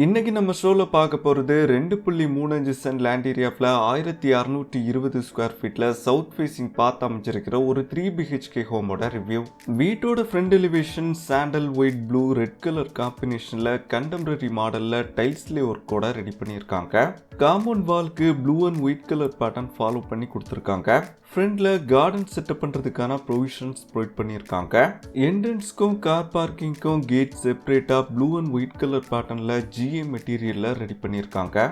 இன்னைக்கு நம்ம ஷோல பார்க்க போறது 2.35 சென்ட் லேண்ட் ஏரியாவில் 1620 ஸ்கொயர் ஃபீட்ல சவுத் ஃபேசிங் பார்த்து அமைஞ்சிருக்கிற ஒரு 3 BHK ஹோமோட ரிவ்யூ. வீட்டோட front elevation sandal white blue red colour காம்பினேஷன்ல கண்டெம்பரரி மாடல்ல டைல்ஸ்லே ஒர்க்கோட ரெடி பண்ணியிருக்காங்க. காம்பவுண்ட் வால்க்கு blue and white colour pattern follow பண்ணி கொடுத்துருக்காங்க. ஃப்ரண்ட்ல கார்டன் செட்டப் பண்றதுக்கான ப்ரொவிஷன்ஸ் ப்ரொவைட் பண்ணியிருக்காங்க. என்ட்ரன்ஸ்க்கும் கார் பார்க்கிங்க்கும் கேட் செப்பரேட்டா ப்ளூ அண்ட் ஒயிட் கலர் பேட்டர்ன்ல GA மெட்டீரியல்ல ரெடி பண்ணியிருக்காங்க.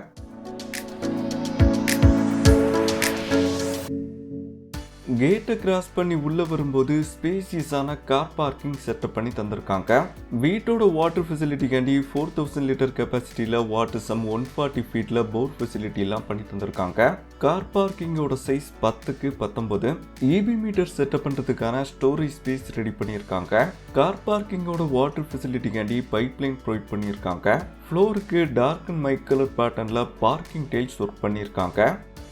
கேட்டை கிராஸ் பண்ணி உள்ள வரும்போது ஸ்பேசியஸான கார் பார்க்கிங் செட்டப் பண்ணி தந்திருக்காங்க. வீட்டோட வாட்டர் ஃபெசிலிட்டிக்காண்டி 4000 லிட்டர் கெப்பாசிட்டியில வாட்டர் சம் 140 ஃபீட்ல போர் ஃபெசிலிட்டி எல்லாம் பண்ணி தந்திருக்காங்க. கார் பார்க்கிங்கோட சைஸ் 10க்கு 19. EB மீட்டர் செட்டப் பண்றதுக்கான ஸ்டோரேஜ் ஸ்பேஸ் ரெடி பண்ணியிருக்காங்க. கார் பார்க்கிங்கோட வாட்டர் ஃபெசிலிட்டிக்காண்டி பைப்லைன் ப்ரொவைட் பண்ணியிருக்காங்க. ஃப்ளோருக்கு டார்க் அண்ட் மைட் கலர் பேட்டர்ன்ல பார்க்கிங் டைல்ஸ் ஒர்க் பண்ணியிருக்காங்க.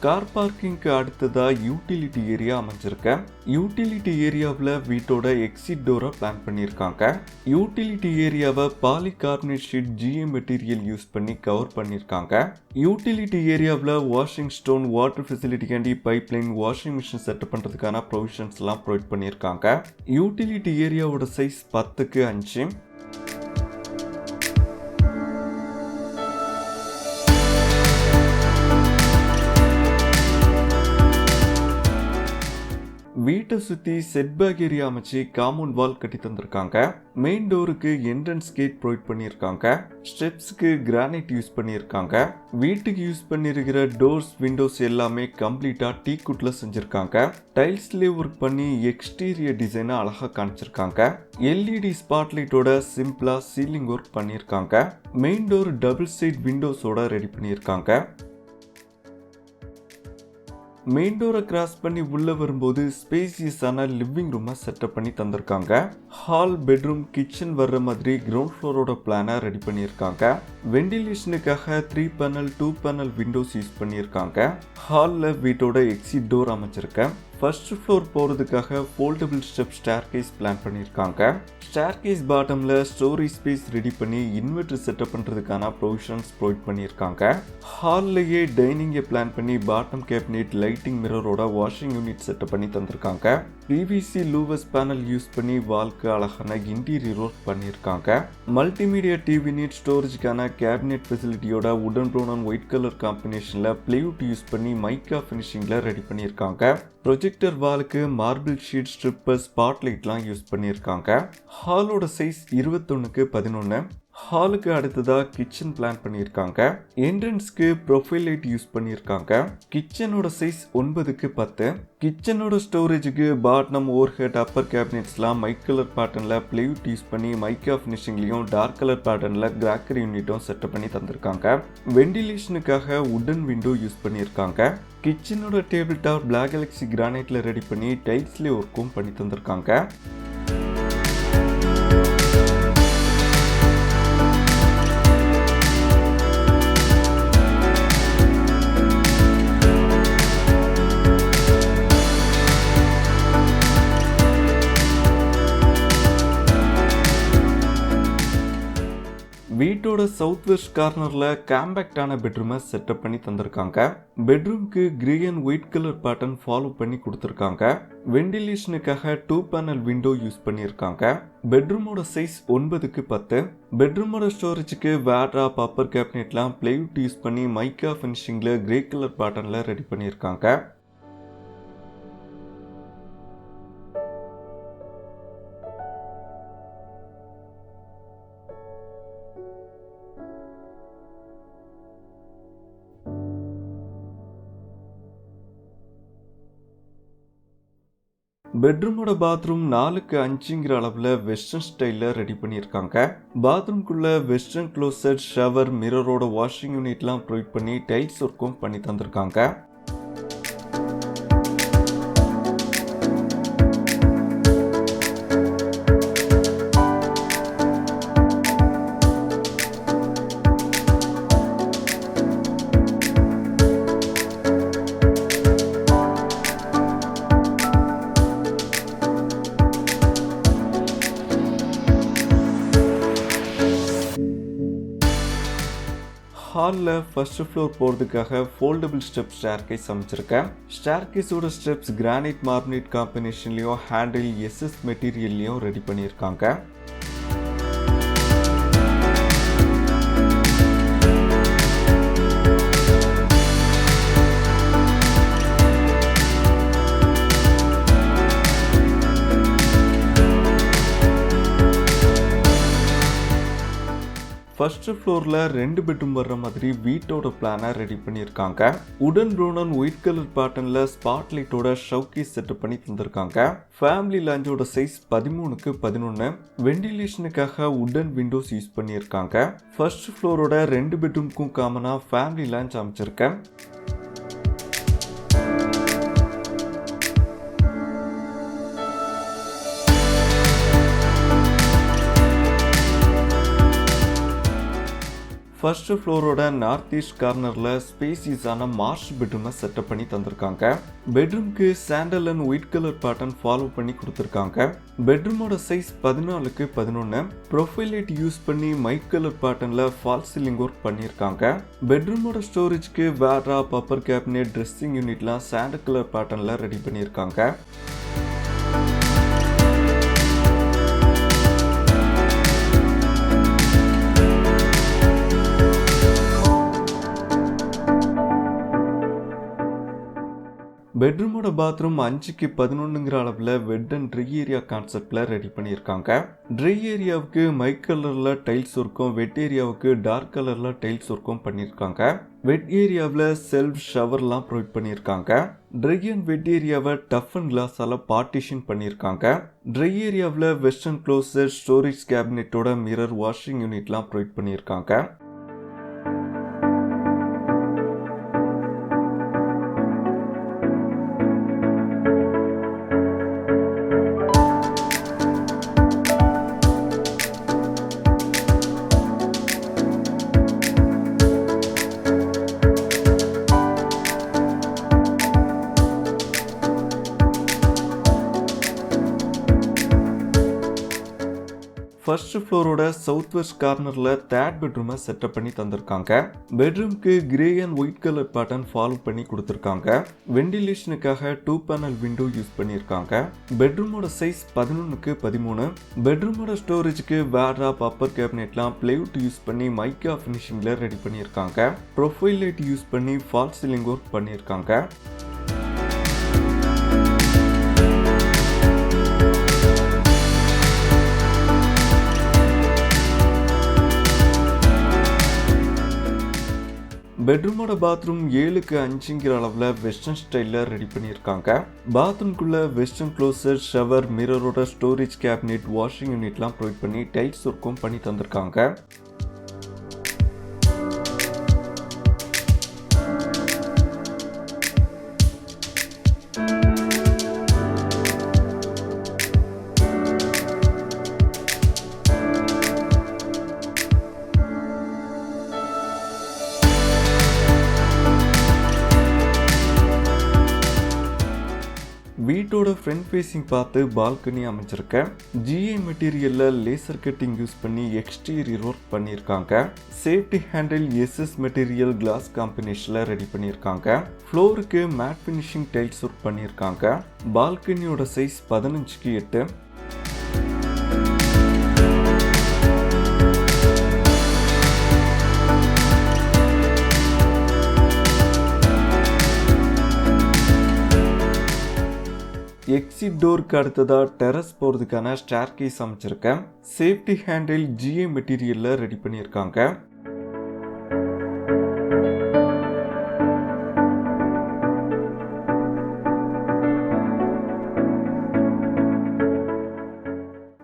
கார் பார்க்கிங்க்கு அடுத்ததா யூட்டிலிட்டி ஏரியா அமைஞ்சிருக்க. யூட்டிலிட்டி ஏரியாவில் வீட்டோட எக்ஸிட் டோரை பிளான் பண்ணியிருக்காங்க. யூட்டிலிட்டி ஏரியாவை polycarbonate sheet GA material use பண்ணி கவர் பண்ணியிருக்காங்க. யூட்டிலிட்டி ஏரியாவில் வாஷிங் ஸ்டோன் வாட்டர் ஃபெசிலிட்டிக்காண்டி பைப்லைன் வாஷிங் மிஷின் செட்டப் பண்ணுறதுக்கான ப்ரொவிஷன்ஸ் எல்லாம் ப்ரொவைட் பண்ணியிருக்காங்க. யூட்டிலிட்டி ஏரியாவோட சைஸ் 10க்கு 5. வீட்டை சுற்றி செட்பேக் ஏரியா அமைச்சு காம்பவுண்ட் வால் கட்டி தந்திருக்காங்க. மெயின் டோருக்கு என்ட்ரன்ஸ் கேட் ப்ரொவைட் பண்ணியிருக்காங்க. ஸ்டெப்ஸ்க்கு கிரானைட் யூஸ் பண்ணியிருக்காங்க. வீட்டுக்கு யூஸ் பண்ணியிருக்கிற டோர்ஸ் விண்டோஸ் எல்லாமே கம்ப்ளீட்டா டீக்குட்ல செஞ்சிருக்காங்க. டைல்ஸ்லேயே ஒர்க் பண்ணி எக்ஸ்டீரியர் டிசைனை அழகா காமிச்சிருக்காங்க. LED ஸ்பாட்லைட்டோட சிம்பிளா சீலிங் ஒர்க் பண்ணியிருக்காங்க. மெயின் டோர் டபுள் சைட் விண்டோஸோட ரெடி பண்ணியிருக்காங்க. மெயின் டோரை கிராஸ் பண்ணி உள்ள வரும்போது ஸ்பேசியஸான லிவிங் ரூமை செட்டப் பண்ணி தந்திருக்காங்க. ஹால் பெட்ரூம் கிச்சன் வர்ற மாதிரி கிரவுண்ட் ஃப்ளோரோட பிளானை ரெடி பண்ணியிருக்காங்க. வெண்டிலேஷனுக்காக 3 பேனல் 2 பேனல் விண்டோஸ் யூஸ் பண்ணியிருக்காங்க. ஹாலில் வீட்டோட எக்ஸிட் டோர் அமைச்சிருக்க. ஃபர்ஸ்ட் ஃப்ளோர் போகிறதுக்காக ஃபோல்டபிள் ஸ்டெப் ஸ்டேர்கேஸ் பிளான் பண்ணியிருக்காங்க. ஸ்டேர்கேஸ் பாட்டமில் ஸ்டோரேஜ் ஸ்பேஸ் ரெடி பண்ணி இன்வெர்டர் செட்டப் பண்ணுறதுக்கான ப்ரொவிஷன்ஸ் ப்ரொவைட் பண்ணியிருக்காங்க. ஹால்லையே டைனிங்கை பிளான் பண்ணி பாட்டம் கேபினெட் லைட்டிங் மிரரோட வாஷிங் யூனிட் செட்டப் பண்ணி தந்திருக்காங்க. PVC லூவஸ் பேனல் யூஸ் பண்ணி வால்க்கு அழகான இன்டீரியர் ஒர்க் பண்ணியிருக்காங்க. மல்டிமீடியா TV யூனிட் ஸ்டோரேஜ்க்கான கேபினெட் ஃபெசிலிட்டியோட உடன் ப்ரௌன் அண்ட் ஒயிட் கலர் காம்பினேஷனில் பிளைவுட் யூஸ் பண்ணி மைக்கா ஃபினிஷிங்கில் ரெடி பண்ணியிருக்காங்க. ப்ரொஜெக்டர் வாலுக்கு மார்பிள் ஷீட் ஸ்ட்ரிப்பர் ஸ்பாட்லைட்லாம் யூஸ் பண்ணியிருக்காங்க. ஹாலோட சைஸ் 21க்கு 11. ஹாலுக்கு அடுத்ததா கிச்சன் பிளான் பண்ணியிருக்காங்க. என்ட்ரன்ஸ்க்கு ப்ரொஃபைல் லைட் யூஸ் பண்ணியிருக்காங்க. கிச்சனோட சைஸ் 9க்கு 10. கிச்சனோட ஸ்டோரேஜுக்கு பாட்டம் ஓவர்ஹெட் அப்பர் கேபினெட்ஸ்லாம் மைட் கலர் பேட்டர்ன்ல பிளைவுட் யூஸ் பண்ணி மைக்கா ஃபினிஷிங்லையும் டார்க் கலர் பேட்டர்ன்ல கிராக்கரி யூனிட்டும் செட்டப் பண்ணி தந்திருக்காங்க. வெண்டிலேஷனுக்காக உடன் விண்டோ யூஸ் பண்ணியிருக்காங்க. கிச்சனோட டேபிள் டாப் பிளாக் கேலக்ஸி கிரானைட்ல ரெடி பண்ணி டைல்ஸ்லேயே ஒர்க்கும் பண்ணி தந்திருக்காங்க. வீட்டோட சவுத் வெஸ்ட் கார்னர்ல காம்பேக்டான பெட்ரூமை செட்டப் பண்ணி தந்திருக்காங்க. பெட்ரூம்க்கு grey and white colour pattern follow பண்ணி கொடுத்துருக்காங்க. வெண்டிலேஷனுக்காக 2 பேனல் விண்டோ யூஸ் பண்ணியிருக்காங்க. பெட்ரூமோட சைஸ் 9க்கு 10. பெட்ரூமோட ஸ்டோரேஜுக்கு வேட்ராப் அப்பர் கேபினெட்லாம் பிளைவுட் யூஸ் பண்ணி மைக்கா ஃபினிஷிங்ல கிரே கலர் பேட்டர்ன்ல ரெடி பண்ணியிருக்காங்க. பெட்ரூமோட பாத்ரூம் 4க்கு 5ங்கிற அளவில் வெஸ்டர்ன் ஸ்டைலில் ரெடி பண்ணியிருக்காங்க. பாத்ரூம்குள்ள வெஸ்டர்ன் க்ளோசெட் ஷவர் மிரரோட வாஷிங் யூனிட்லாம் ப்ரொவைட் பண்ணி டைல்ஸ் ஒர்க்கும் பண்ணி தந்திருக்காங்க. ஹாலில் ஃபர்ஸ்ட் ஃப்ளோர் போகிறதுக்காக ஃபோல்டபுள் ஸ்டெப் ஸ்டேர்கேஸ் அமைச்சிருக்கேன். ஸ்டேர்கேஸோட ஸ்டெப்ஸ் கிரானைட் மார்பினேட் காம்பினேஷன்லையும் ஹேண்டில் எஸ்எஸ் மெட்டீரியல்லையும் ரெடி பண்ணியிருக்காங்க. ஃபர்ஸ்ட் ஃப்ளோரில் 2 பெட்ரூம் வர்ற மாதிரி வீட்டோட பிளானை ரெடி பண்ணியிருக்காங்க. உடன் ப்ரௌன் ஒயிட் கலர் பேட்டர்னில் ஸ்பாட்லைட்டோட ஷவுகேஸ் செட்டப் பண்ணி தந்திருக்காங்க. Family லாஞ்சோட size 13x11. வெண்டிலேஷனுக்காக உடன் விண்டோஸ் யூஸ் பண்ணியிருக்காங்க. ஃபர்ஸ்ட் ஃப்ளோரோட 2 பெட்ரூம்க்கும் காமனாக ஃபேமிலி லாஞ்ச் அமைச்சிருக்கேன். ஃபர்ஸ்ட் ஃப்ளோரோட நார்த் ஈஸ்ட் கார்னரில் ஸ்பேசியஸான மாஸ்டர் பெட்ரூமை செட்டப் பண்ணி தந்திருக்காங்க. பெட்ரூம்க்கு sandal and white colour pattern follow பண்ணி கொடுத்துருக்காங்க. பெட்ரூமோட size 14x11. Profile light use பண்ணி மைட் கலர் பேட்டர்னில் ஃபால் சீலிங் ஒர்க் பண்ணியிருக்காங்க. பெட்ரூமோட ஸ்டோரேஜ்க்கு வேர்ட்ராப், அப்பர் கேபினெட், ட்ரெஸ்ஸிங் யூனிட்லாம் சாண்டல் கலர் பேட்டர்னில் ரெடி பண்ணியிருக்காங்க. பெட்ரூமோட பாத்ரூம் 5x11 அளவில் வெட் அண்ட் ட்ரை ஏரியா கான்செப்டில் ரெடி பண்ணியிருக்காங்க. ட்ரை ஏரியாவுக்கு மைட் கலரில் டைல்ஸ் ஒர்க்கும், வெட் ஏரியாவுக்கு டார்க் கலரில் டைல்ஸ் ஒர்க்கும் பண்ணியிருக்காங்க. வெட் ஏரியாவில் செல்ஃப் ஷவர்லாம் ப்ரொவைட் பண்ணியிருக்காங்க. ட்ரை அண்ட் வெட் ஏரியாவை டஃப் அண்ட் கிளாஸால் பார்ட்டிஷன் பண்ணியிருக்காங்க. ட்ரை ஏரியாவில் வெஸ்டர்ன் க்ளோசட், ஸ்டோரேஜ் கேபினெட்டோட மிரர், வாஷிங் யூனிட்லாம் ப்ரொவைட் பண்ணியிருக்காங்க. ஃபர்ஸ்ட் ஃப்ளோரோட சவுத் வெஸ்ட் கார்னரில் 3rd பெட்ரூமை செட்டப் பண்ணி தந்திருக்காங்க. பெட்ரூம்க்கு grey and white colour pattern follow பண்ணி கொடுத்துருக்காங்க. வெண்டிலேஷனுக்காக 2 பேனல் விண்டோ யூஸ் பண்ணியிருக்காங்க. பெட்ரூமோட சைஸ் 11x13. பெட்ரூமோட ஸ்டோரேஜ்க்கு வேர்ட்ராப், அப்பர் கேபினெட்லாம் பிளைவுட் யூஸ் பண்ணி மைக்கா ஃபினிஷிங்கில் ரெடி பண்ணியிருக்காங்க. ப்ரொஃபைல் லைட் யூஸ் பண்ணி ஃபால் சீலிங் ஒர்க் பண்ணியிருக்காங்க. பெட்ரூமோட பாத்ரூம் 7x5 அளவில் வெஸ்டர்ன் ஸ்டைலில் ரெடி பண்ணியிருக்காங்க. பாத்ரூம்குள்ள வெஸ்டர்ன் க்ளோசட், ஷவர், மிரரோட ஸ்டோரேஜ் கேபினெட், வாஷிங் யூனிட்லாம் ப்ரொவைட் பண்ணி டைல்ஸ் ஒர்க்கும் பண்ணி தந்திருக்காங்க. வீட்டோட ஃப்ரண்ட் ஃபேஸிங் பார்த்து பால்கனி அமைச்சிருக்கேன். ஜிஐ மெட்டீரியலில் லேசர் கட்டிங் யூஸ் பண்ணி எக்ஸ்டீரியர் ஒர்க் பண்ணியிருக்காங்க. Safety handle SS material glass காம்பினேஷனில் ரெடி பண்ணியிருக்காங்க. ஃப்ளோருக்கு மேட் ஃபினிஷிங் டைல்ஸ் ஒர்க் பண்ணியிருக்காங்க. பால்கனியோட சைஸ் 15x8. எக்ஸிட் டோருக்கு அடுத்ததாக டெரஸ் போகிறதுக்கான ஸ்டேர்கேஸ் அமைச்சிருக்கேன். சேஃப்டி ஹேண்டில் ஜிஐ மெட்டீரியலில் ரெடி பண்ணியிருக்காங்க.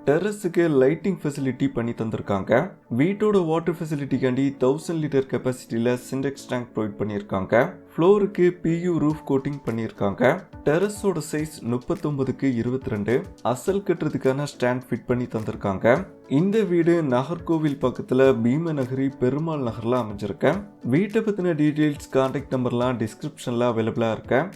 டெரஸுக்கு லைட்டிங் ஃபெசிலிட்டி பண்ணி தந்திருக்காங்க. வீட்டோட வாட்டர் ஃபெசிலிட்டிக்காண்டி 1000 லிட்டர் கெப்பாசிட்டியில் சிண்டெக்ஸ் டேங்க் ப்ரொவைட் பண்ணியிருக்காங்க. ஃப்ளோருக்கு PU ரூஃப் கோட்டிங் பண்ணியிருக்காங்க. டெரஸோட சைஸ் 39x22. அசல் கட்டுறதுக்கான ஸ்டாண்ட் ஃபிட் பண்ணி தந்திருக்காங்க. இந்த வீடு நாகர்கோவில் பக்கத்தில் பீமநகரி பெருமாள் நகரில் அமைஞ்சிருக்கேன். வீட்டை பற்றின டீட்டெயில்ஸ், கான்டாக்ட் நம்பர்லாம் டிஸ்கிரிப்ஷனில் அவைலபிளாக இருக்கேன்.